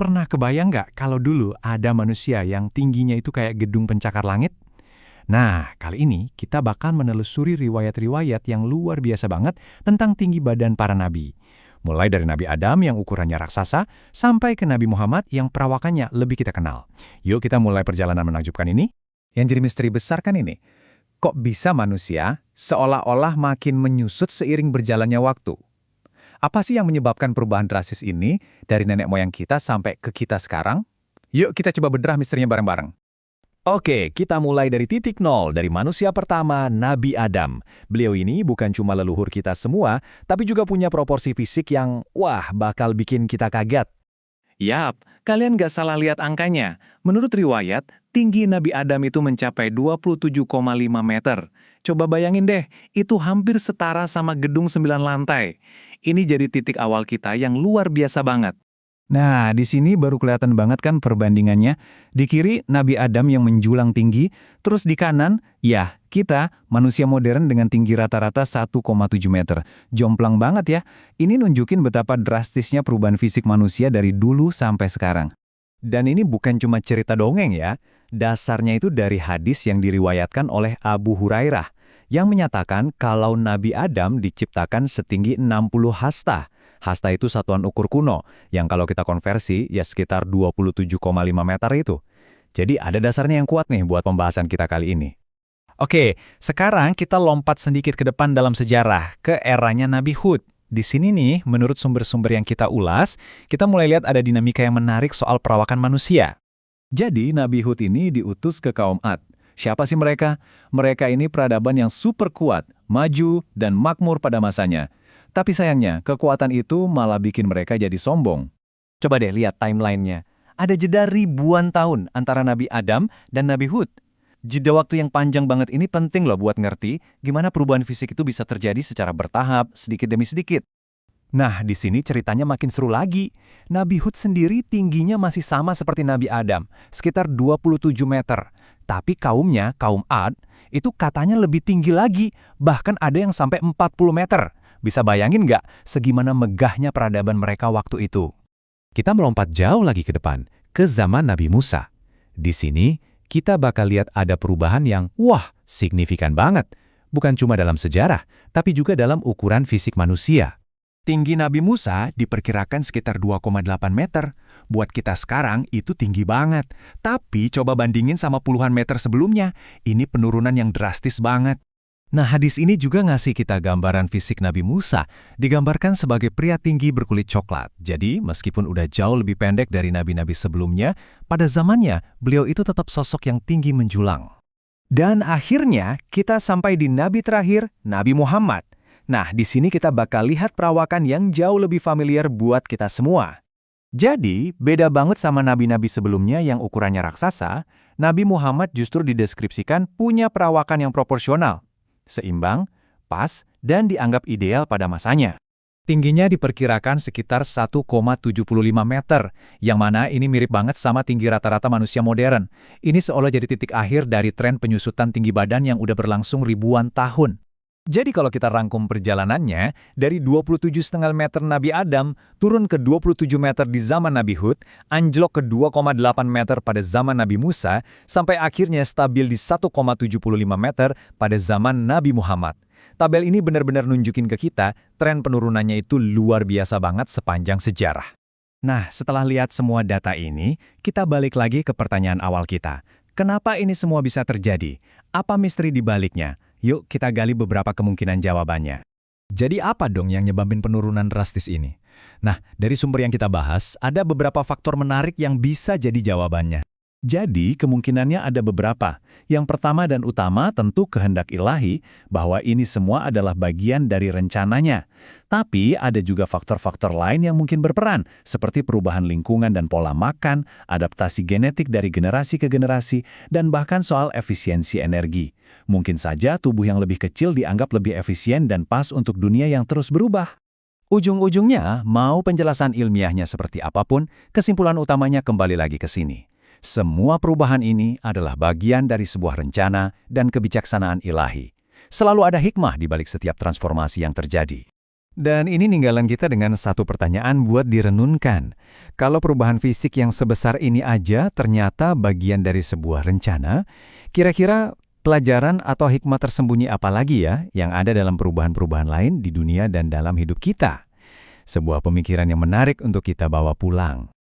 Pernah kebayang nggak kalau dulu ada manusia yang tingginya itu kayak gedung pencakar langit? Nah, kali ini kita bakal menelusuri riwayat-riwayat yang luar biasa banget tentang tinggi badan para nabi. Mulai dari Nabi Adam yang ukurannya raksasa, sampai ke Nabi Muhammad yang perawakannya lebih kita kenal. Yuk kita mulai perjalanan menakjubkan ini. Yang jadi misteri besar kan ini, kok bisa manusia seolah-olah makin menyusut seiring berjalannya waktu? Apa sih yang menyebabkan perubahan drastis ini dari nenek moyang kita sampai ke kita sekarang? Yuk kita coba bedah misterinya bareng-bareng. Oke, kita mulai dari titik nol, dari manusia pertama, Nabi Adam. Beliau ini bukan cuma leluhur kita semua, tapi juga punya proporsi fisik yang, wah, bakal bikin kita kaget. Yap, kalian gak salah lihat angkanya. Menurut riwayat, tinggi Nabi Adam itu mencapai 27,5 meter. Coba bayangin deh, itu hampir setara sama gedung 9 lantai. Ini jadi titik awal kita yang luar biasa banget. Nah, di sini baru kelihatan banget kan perbandingannya. Di kiri, Nabi Adam yang menjulang tinggi, terus di kanan, ya, kita, manusia modern dengan tinggi rata-rata 1,7 meter. Jomplang banget ya. Ini nunjukin betapa drastisnya perubahan fisik manusia dari dulu sampai sekarang. Dan ini bukan cuma cerita dongeng ya. Dasarnya itu dari hadis yang diriwayatkan oleh Abu Hurairah, yang menyatakan kalau Nabi Adam diciptakan setinggi 60 hasta. Hasta itu satuan ukur kuno, yang kalau kita konversi ya sekitar 27,5 meter itu. Jadi ada dasarnya yang kuat nih buat pembahasan kita kali ini. Oke, sekarang kita lompat sedikit ke depan dalam sejarah, ke eranya Nabi Hud. Di sini nih, menurut sumber-sumber yang kita ulas, kita mulai lihat ada dinamika yang menarik soal perawakan manusia. Jadi Nabi Hud ini diutus ke kaum Ad. Siapa sih mereka? Mereka ini peradaban yang super kuat, maju, dan makmur pada masanya. Tapi sayangnya, kekuatan itu malah bikin mereka jadi sombong. Coba deh lihat timelinenya. Ada jeda ribuan tahun antara Nabi Adam dan Nabi Hud. Jeda waktu yang panjang banget ini penting loh buat ngerti gimana perubahan fisik itu bisa terjadi secara bertahap, sedikit demi sedikit. Nah, di sini ceritanya makin seru lagi. Nabi Hud sendiri tingginya masih sama seperti Nabi Adam, sekitar 27 meter. Tapi kaumnya, kaum Ad, itu katanya lebih tinggi lagi, bahkan ada yang sampai 40 meter. Bisa bayangin nggak segimana megahnya peradaban mereka waktu itu? Kita melompat jauh lagi ke depan, ke zaman Nabi Musa. Di sini, kita bakal lihat ada perubahan yang, wah, signifikan banget. Bukan cuma dalam sejarah, tapi juga dalam ukuran fisik manusia. Tinggi Nabi Musa diperkirakan sekitar 2,8 meter. Buat kita sekarang itu tinggi banget. Tapi coba bandingin sama puluhan meter sebelumnya, ini penurunan yang drastis banget. Nah, hadis ini juga ngasih kita gambaran fisik Nabi Musa, digambarkan sebagai pria tinggi berkulit coklat. Jadi, meskipun udah jauh lebih pendek dari nabi-nabi sebelumnya, pada zamannya beliau itu tetap sosok yang tinggi menjulang. Dan akhirnya, kita sampai di nabi terakhir, Nabi Muhammad. Nah, di sini kita bakal lihat perawakan yang jauh lebih familiar buat kita semua. Jadi, beda banget sama nabi-nabi sebelumnya yang ukurannya raksasa, Nabi Muhammad justru dideskripsikan punya perawakan yang proporsional, seimbang, pas, dan dianggap ideal pada masanya. Tingginya diperkirakan sekitar 1,75 meter, yang mana ini mirip banget sama tinggi rata-rata manusia modern. Ini seolah jadi titik akhir dari tren penyusutan tinggi badan yang udah berlangsung ribuan tahun. Jadi kalau kita rangkum perjalanannya, dari 27,5 meter Nabi Adam, turun ke 27 meter di zaman Nabi Hud, anjlok ke 2,8 meter pada zaman Nabi Musa, sampai akhirnya stabil di 1,75 meter pada zaman Nabi Muhammad. Tabel ini benar-benar nunjukin ke kita, tren penurunannya itu luar biasa banget sepanjang sejarah. Nah, setelah lihat semua data ini, kita balik lagi ke pertanyaan awal kita. Kenapa ini semua bisa terjadi? Apa misteri di baliknya? Yuk kita gali beberapa kemungkinan jawabannya. Jadi apa dong yang nyebabin penurunan drastis ini? Nah, dari sumber yang kita bahas, ada beberapa faktor menarik yang bisa jadi jawabannya. Jadi, kemungkinannya ada beberapa. Yang pertama dan utama tentu kehendak ilahi bahwa ini semua adalah bagian dari rencananya. Tapi ada juga faktor-faktor lain yang mungkin berperan, seperti perubahan lingkungan dan pola makan, adaptasi genetik dari generasi ke generasi, dan bahkan soal efisiensi energi. Mungkin saja tubuh yang lebih kecil dianggap lebih efisien dan pas untuk dunia yang terus berubah. Ujung-ujungnya, mau penjelasan ilmiahnya seperti apapun, kesimpulan utamanya kembali lagi ke sini. Semua perubahan ini adalah bagian dari sebuah rencana dan kebijaksanaan ilahi. Selalu ada hikmah di balik setiap transformasi yang terjadi. Dan ini ninggalan kita dengan satu pertanyaan buat direnunkan. Kalau perubahan fisik yang sebesar ini aja ternyata bagian dari sebuah rencana, kira-kira pelajaran atau hikmah tersembunyi apa lagi ya yang ada dalam perubahan-perubahan lain di dunia dan dalam hidup kita? Sebuah pemikiran yang menarik untuk kita bawa pulang.